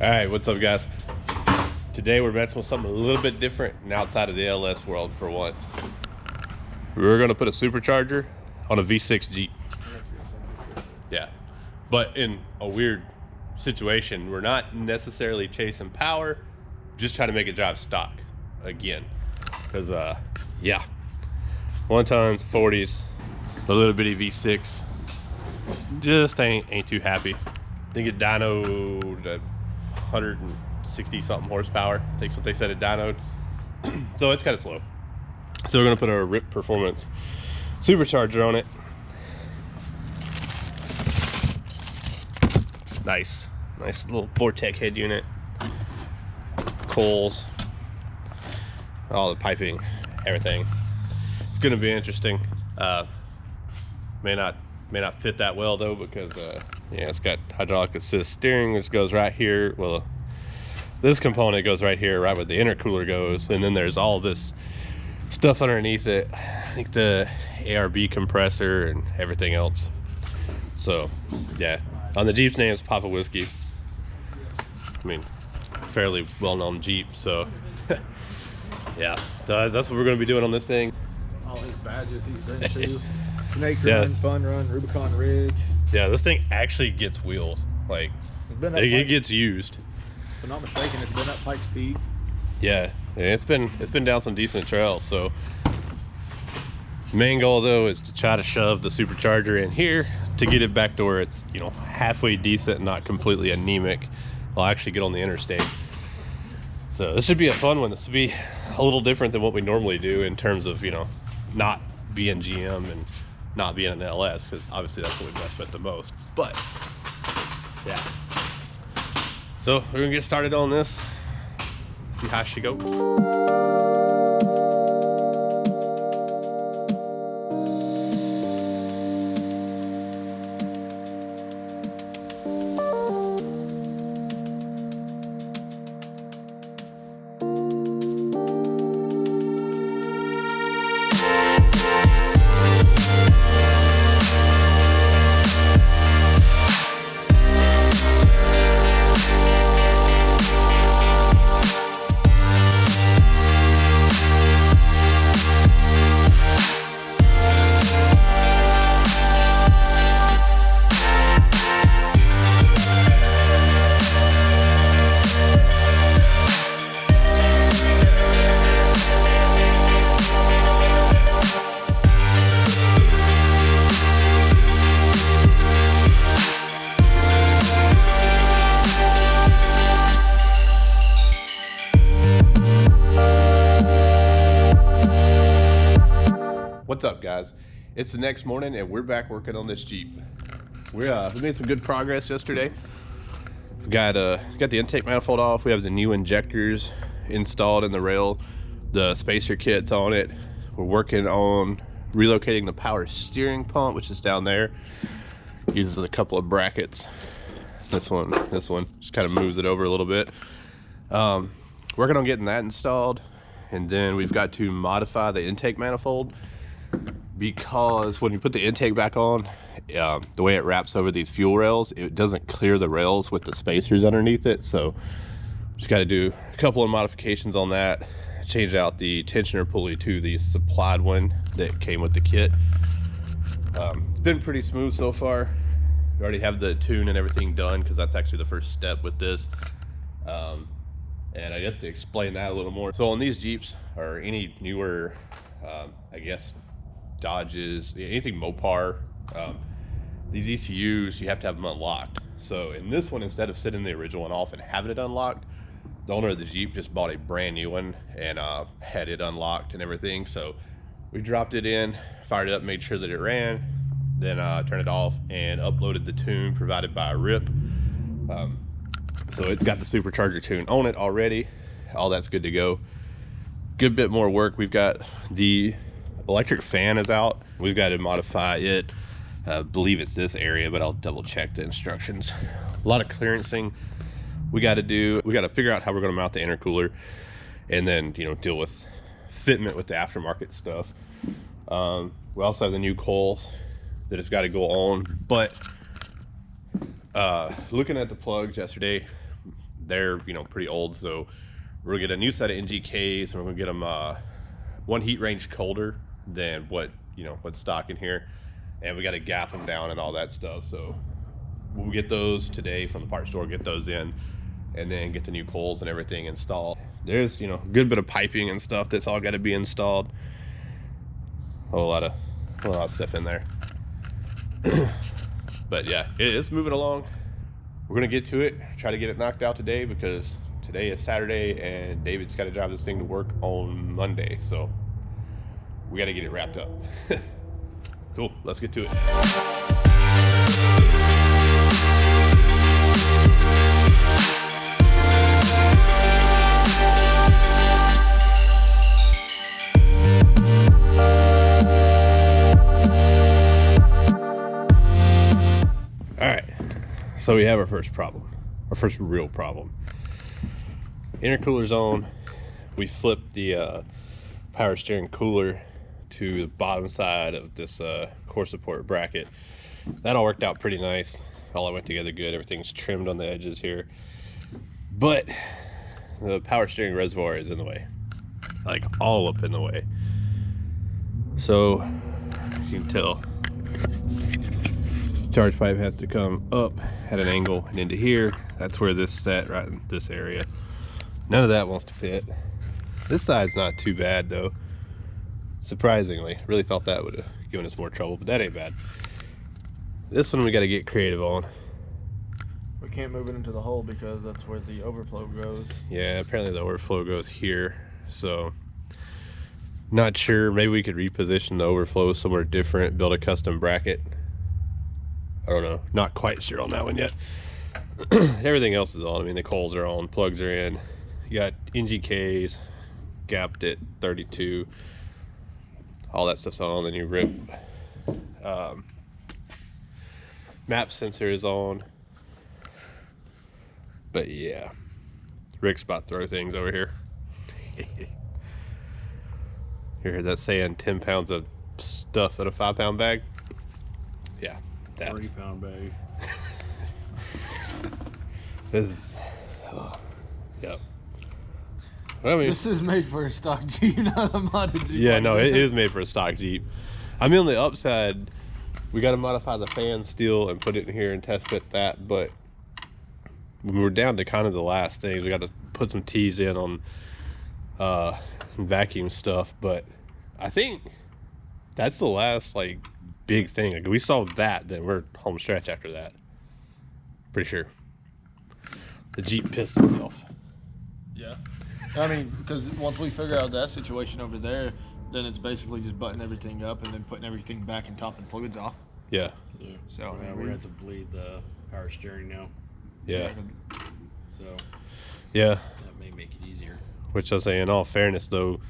All right, what's up, guys? Today we're messing with something a little bit different and outside of the LS world for once. We're gonna put a supercharger on a V6 Jeep. Yeah, but in a weird situation. We're not necessarily chasing power, just trying to make it drive stock again. Because yeah, 1-tons, 40s, a little bitty V6, just ain't too happy. I think it dynoed 160 something horsepower. I think that's what they said it dynoed. So it's kind of slow. So we're gonna put a RIPP Performance Supercharger on it. Nice little Vortec head unit, coils, all the piping, everything. It's gonna be interesting. May not fit that well though, because yeah, it's got hydraulic assist steering, which goes right here. Well, this component goes right here, right where the intercooler goes, and then there's all this stuff underneath it. I think the ARB compressor and everything else. So yeah, on the Jeep's name is Papa Whiskey. I mean, fairly well-known Jeep, so yeah, that's what we're going to be doing on this thing. All his badges he's been to. Snake Run, Fun Run, Rubicon Ridge. Yeah, this thing actually gets wheeled. Like, it gets used. If I'm not mistaken, it's been up Pikes Peak. Yeah, it's been down some decent trails. So main goal though is to try to shove the supercharger in here to get it back to where it's, you know, halfway decent, not completely anemic. I'll actually get on the interstate. So this should be a fun one. This will be a little different than what we normally do in terms of, you know, not being GM and not being an LS, because obviously that's what we mess with the most. But yeah, so we're gonna get started on this, see how she goes. What's up, guys? It's the next morning and we're back working on this Jeep. We made some good progress yesterday. We got the intake manifold off. We have the new injectors installed in the rail, the spacer kit's on it. We're working on relocating the power steering pump, which is down there. Uses a couple of brackets. This one just kind of moves it over a little bit. Working on getting that installed, and then we've got to modify the intake manifold, because when you put the intake back on, the way it wraps over these fuel rails, it doesn't clear the rails with the spacers underneath it. So just got to do a couple of modifications on that, change out the tensioner pulley to the supplied one that came with the kit. It's been pretty smooth so far. We already have the tune and everything done, because that's actually the first step with this. And I guess to explain that a little more, so on these Jeeps or any newer I guess Dodges, anything Mopar, these ECUs, you have to have them unlocked. So in this one, instead of setting the original one off and having it unlocked, the owner of the Jeep just bought a brand new one and had it unlocked and everything. So we dropped it in, fired it up, made sure that it ran, then turned it off and uploaded the tune provided by RIPP. So it's got the supercharger tune on it already. All that's good to go. Good bit more work. We've got the electric fan is out. We've got to modify it. I believe it's this area, but I'll double check the instructions. A lot of clearancing we got to do. We got to figure out how we're going to mount the intercooler, and then, you know, deal with fitment with the aftermarket stuff. We also have the new coils that have got to go on. But looking at the plugs yesterday, they're, you know, pretty old. So we're gonna get a new set of NGKs, and we're gonna get them one heat range colder than what, you know, what's stock in here, and we got to gap them down and all that stuff. So we'll get those today from the parts store, get those in, and then get the new coils and everything installed. There's, you know, a good bit of piping and stuff that's all got to be installed. A lot of stuff in there. But yeah, it's moving along. We're gonna get to it, try to get it knocked out today, because today is Saturday and David's got to drive this thing to work on Monday, so we got to get it wrapped up. Cool, let's get to it. All right, so we have our first problem, our first real problem. Intercooler's on. We flipped the power steering cooler to the bottom side of this core support bracket. That all worked out pretty nice. All went together good. Everything's trimmed on the edges here, but the power steering reservoir is in the way, like all up in the way. So as you can tell, charge pipe has to come up at an angle and into here. That's where this set, right in this area. None of that wants to fit. This side's not too bad though, surprisingly. Really thought that would have given us more trouble, but that ain't bad. This one we got to get creative on. We can't move it into the hole because that's where the overflow goes. Yeah, apparently the overflow goes here, so not sure. Maybe we could reposition the overflow somewhere different, build a custom bracket. I don't know, not quite sure on that one yet. Everything else is on. I mean, the coils are on, plugs are in. You got NGKs, gapped at 32. All that stuff's on. The new RIPP map sensor is on. But yeah, Rick's about to throw things over here. You heard that saying, 10 pounds of stuff in a 5-pound bag? Yeah, that. 30-pound bag. This, oh, yep. I mean, this is made for a stock Jeep, not a modded Jeep. Yeah, no, it is made for a stock Jeep. I mean, on the upside, we got to modify the fan still and put it in here and test fit that, but we're down to kind of the last things. We got to put some T's in on some vacuum stuff, but I think that's the last like big thing. Like, we solved that, then we're home stretch after that. Pretty sure. The Jeep pissed itself. Yeah. I mean, because once we figure out that situation over there, then it's basically just buttoning everything up and then putting everything back and topping fluids off. Yeah. Yeah. So yeah, we're gonna have to bleed the power steering now. Yeah. So yeah. that may make it easier. Which I'll say, in all fairness though,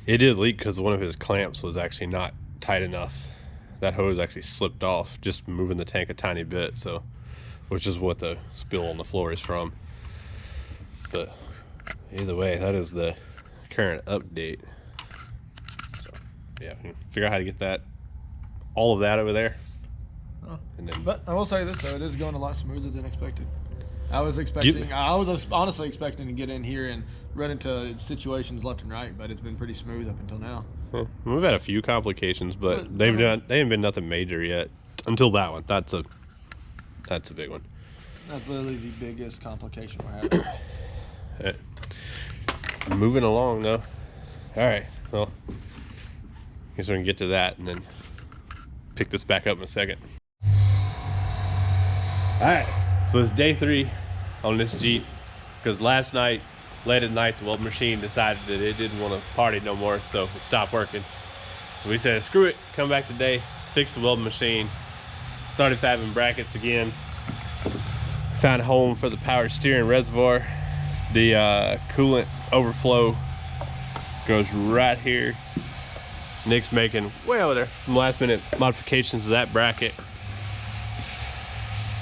it did leak because one of his clamps was actually not tight enough. That hose actually slipped off just moving the tank a tiny bit, so, which is what the spill on the floor is from. But either way, that is the current update. So yeah, figure out how to get that, all of that over there. Oh. And then, But I will say this though, it is going a lot smoother than expected. I was honestly expecting to get in here and run into situations left and right, but it's been pretty smooth up until now. we've had a few complications, but they ain't been nothing major yet until that one. That's a big one. That's literally the biggest complication we're having. Moving along though. All right, well, guess we can get to that and then pick this back up in a second. All right, so it's day 3 on this Jeep, because last night, late at night, the weld machine decided that it didn't want to party no more, so it stopped working. So we said, screw it, come back today, fix the weld machine, started fabbing brackets again, found a home for the power steering reservoir. The coolant overflow goes right here. Nick's making way over there some last minute modifications to that bracket.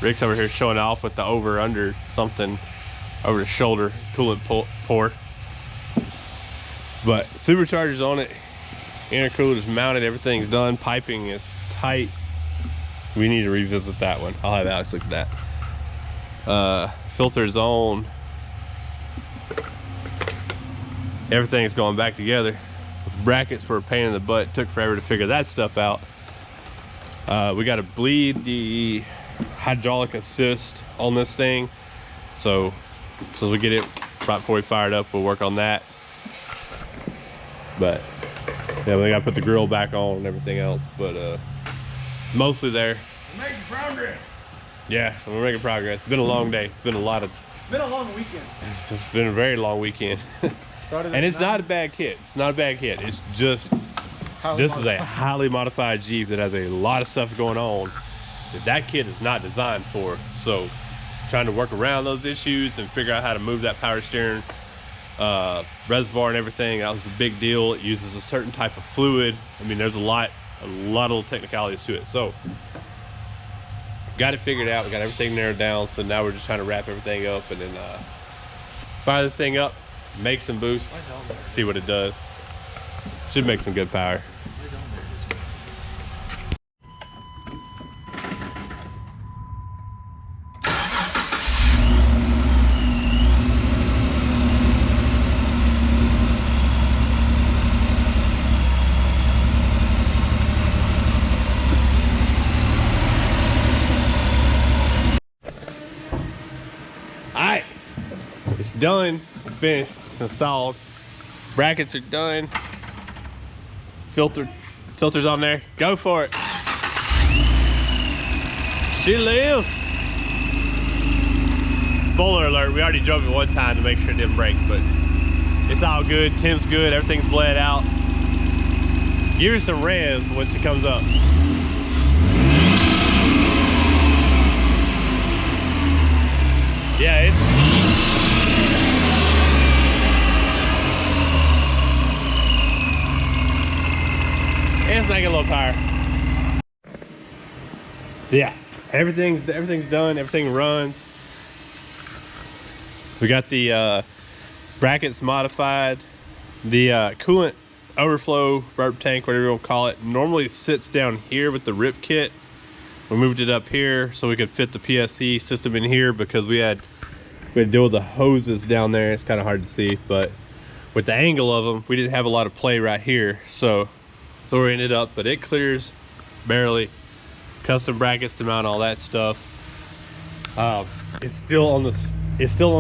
Rick's over here showing off with the over under something over the shoulder coolant pour. But supercharger's on it, intercooler is mounted, everything's done, piping is tight. We need to revisit that one. I'll have Alex look at that. Filter's on, everything's going back together. Those brackets were a pain in the butt. It took forever to figure that stuff out. We got to bleed the hydraulic assist on this thing. So we get it right before we fire it up, we'll work on that. But yeah, we got to put the grill back on and everything else. But mostly there. We're making progress. Yeah, we're making progress. It's been a long day. It's been a lot of. It's been a long weekend. It's been a very long weekend. And it's not a bad kit. It's not a bad kit. It's just this is a highly modified Jeep that has a lot of stuff going on that kit is not designed for. So trying to work around those issues and figure out how to move that power steering reservoir and everything, that was a big deal. It uses a certain type of fluid. I mean, there's a lot of little technicalities to it. So got it figured out. We got everything narrowed down. So now we're just trying to wrap everything up and then fire this thing up, make some boost, see what it does. Should make some good power. Alright, it's done, finished, it's installed. Brackets are done. Filter's on there. Go for it. She lives. Spoiler alert, we already drove it one time to make sure it didn't break, but it's all good. Tim's good, everything's bled out. Give her some revs when she comes up. Yeah, it's making a little power. So yeah, everything's done. Everything runs. We got the brackets modified. The coolant overflow burp tank, whatever you want to call it, normally sits down here with the RIPP kit. We moved it up here so we could fit the PSC system in here because we had to deal with the hoses down there. It's kind of hard to see, but with the angle of them, we didn't have a lot of play right here. So we ended up, but it clears barely. Custom brackets to mount all that stuff. It's still on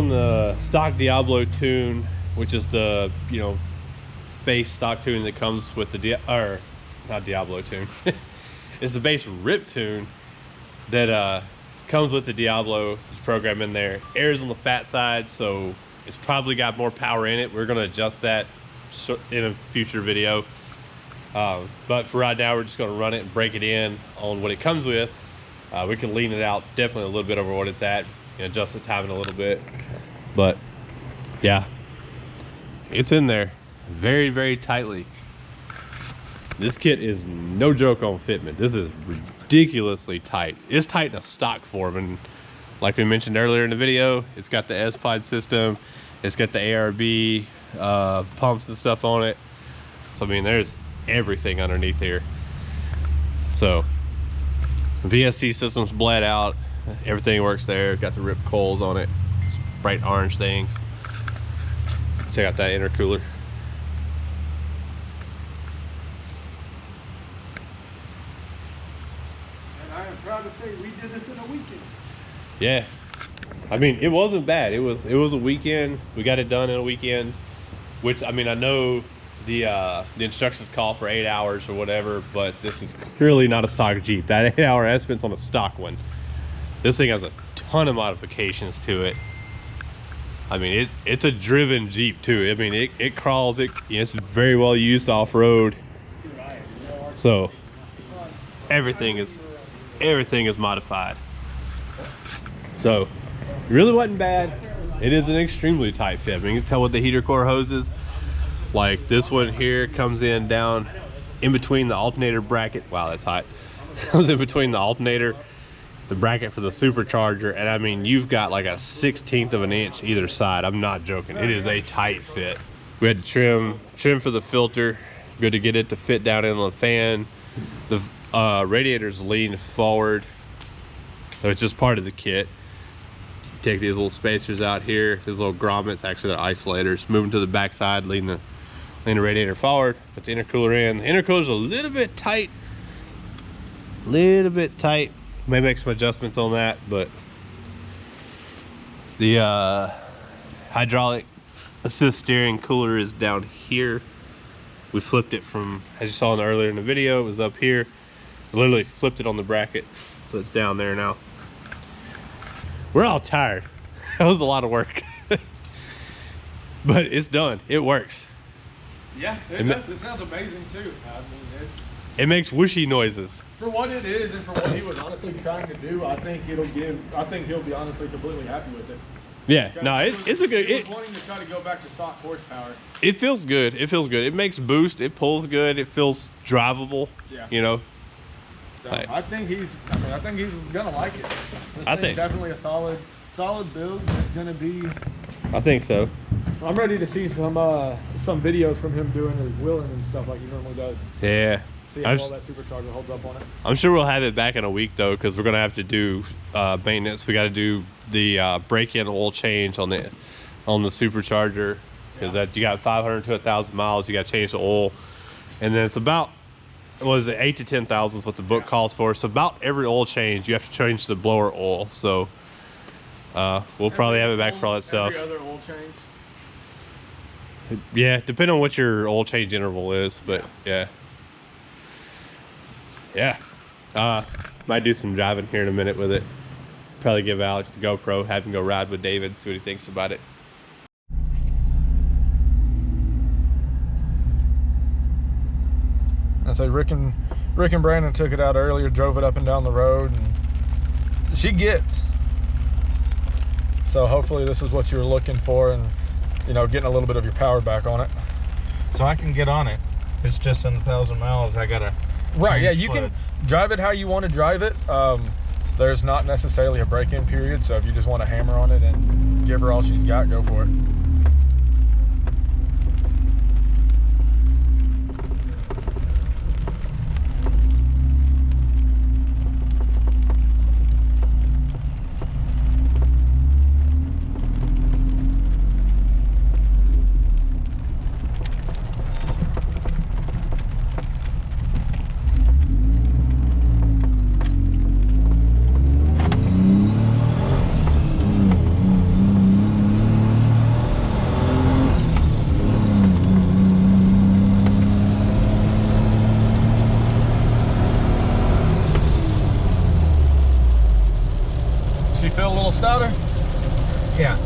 the stock Diablo tune, which is the base stock tune that comes with the not Diablo tune. It's the base RIPP tune that comes with the Diablo program in there. Air's on the fat side, so it's probably got more power in it. We're going to adjust that in a future video. But for right now, we're just going to run it and break it in on what it comes with. We can lean it out definitely a little bit over what it's at and adjust the timing a little bit. But yeah, it's in there very, very tightly. This kit is no joke on fitment. This is ridiculously tight. It's tight in a stock form, and like we mentioned earlier in the video, it's got the S-Pod system, it's got the ARB pumps and stuff on it. So I mean, there's everything underneath here. So the VSC system's bled out, everything works there. Got the RIPP coils on it, bright orange things. Check out that intercooler. I am proud to say we did this in a weekend. Yeah, I mean, it wasn't bad. It was a weekend. We got it done in a weekend, which I mean, I know the instructions call for 8 hours or whatever, but this is clearly not a stock Jeep. That 8-hour estimate's on a stock one. This thing has a ton of modifications to it. I mean, it's a driven Jeep too. I mean, it crawls. It's very well used off-road. So everything is modified. So it really wasn't bad. It is an extremely tight fit. I mean, you can tell with the heater core hoses, like this one here comes in down in between the alternator bracket. Wow, that's hot. Comes in between the alternator, the bracket for the supercharger, and I mean, you've got like a 1/16 of an inch either side. I'm not joking. It is a tight fit. We had to trim for the filter. Good to get it to fit down in the fan. The radiators lean forward, so it's just part of the kit. take these little spacers out here, these little grommets, actually they're isolators, move them to the back side, lean the radiator forward, put the intercooler in. The intercooler's a little bit tight. May make some adjustments on that, but the hydraulic assist steering cooler is down here. We flipped it from, as you saw earlier in the video, it was up here. I literally flipped it on the bracket, so it's down there now. We're all tired. That was a lot of work. But it's done. It works. Yeah, it does. It sounds amazing too. I mean, it makes whooshy noises. For what it is and for what he was honestly trying to do, I think he'll be honestly completely happy with it. Yeah, no, it's a good. He was wanting to try to go back to stock horsepower. It feels good. It feels good. It makes boost. It pulls good. It feels drivable. Yeah. You know. So I think he's gonna like it. This thing's definitely a solid build. It's gonna be. I think so. I'm ready to see some videos from him doing his wheeling and stuff like he normally does. Yeah. See how well that supercharger holds up on it. I'm sure we'll have it back in a week though, because we're gonna have to do maintenance. We got to do the break-in oil change on the supercharger, because you got 500 to 1,000 miles. You got to change the oil, and then it's about, what is it, 8 to 10,000 is what the book calls for. So about every oil change, you have to change the blower oil. So we'll probably have it back for all that stuff. Every other oil change. Yeah, depending on what your oil change interval is, but yeah. Might do some driving here in a minute with it. Probably give Alex the GoPro, have him go ride with David, see what he thinks about it. I say Rick and Brandon took it out earlier, drove it up and down the road, and she gets. So hopefully this is what you were looking for, and getting a little bit of your power back on it. So I can get on it. It's just in 1,000 miles. I gotta. Right. Yeah, you can drive it how you want to drive it. There's not necessarily a break-in period, so if you just want to hammer on it and give her all she's got, go for it. Feel a little stouter? Yeah.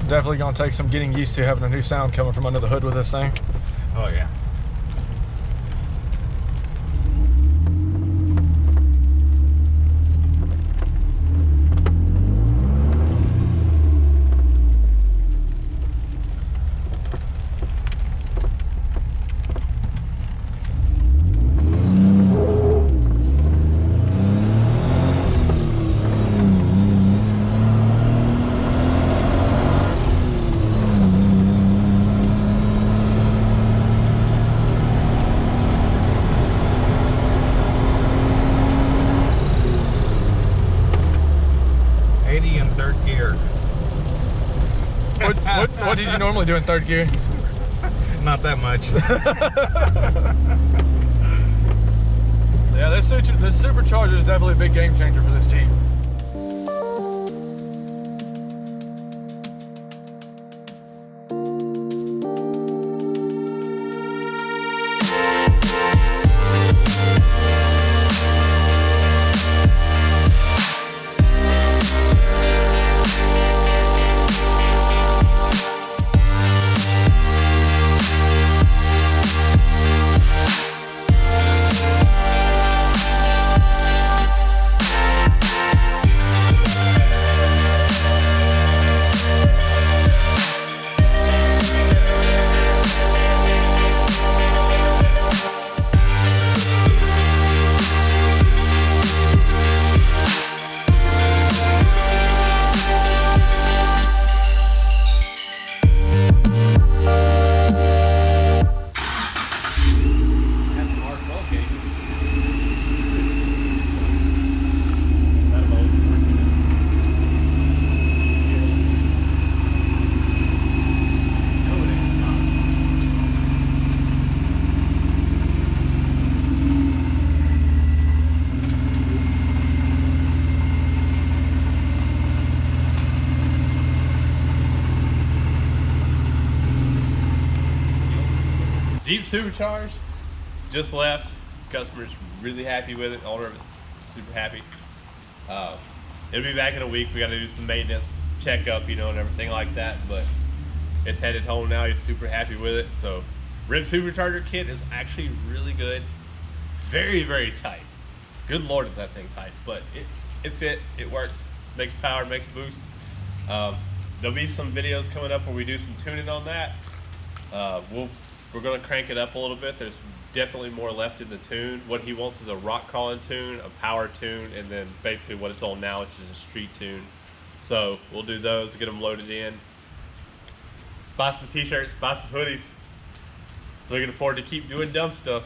Definitely gonna take some getting used to having a new sound coming from under the hood with this thing. Oh yeah. What did you normally do in third gear? Not that much. Yeah, this supercharger is definitely a big game changer for this Jeep. Jeep Supercharged just left. Customer's really happy with it. Owner is super happy. It'll be back in a week. We got to do some maintenance, checkup, you know, and everything like that. But it's headed home now. He's super happy with it. So RIPP Supercharger kit is actually really good. Very, very tight. Good Lord, is that thing tight. But it fit. It worked. Makes power, makes boost. There'll be some videos coming up where we do some tuning on that. We're going to crank it up a little bit. There's definitely more left in the tune. What he wants is a rock crawling tune, a power tune, and then basically what it's on now, which is a street tune. So we'll do those, get them loaded in. Buy some t-shirts, buy some hoodies, so we can afford to keep doing dumb stuff.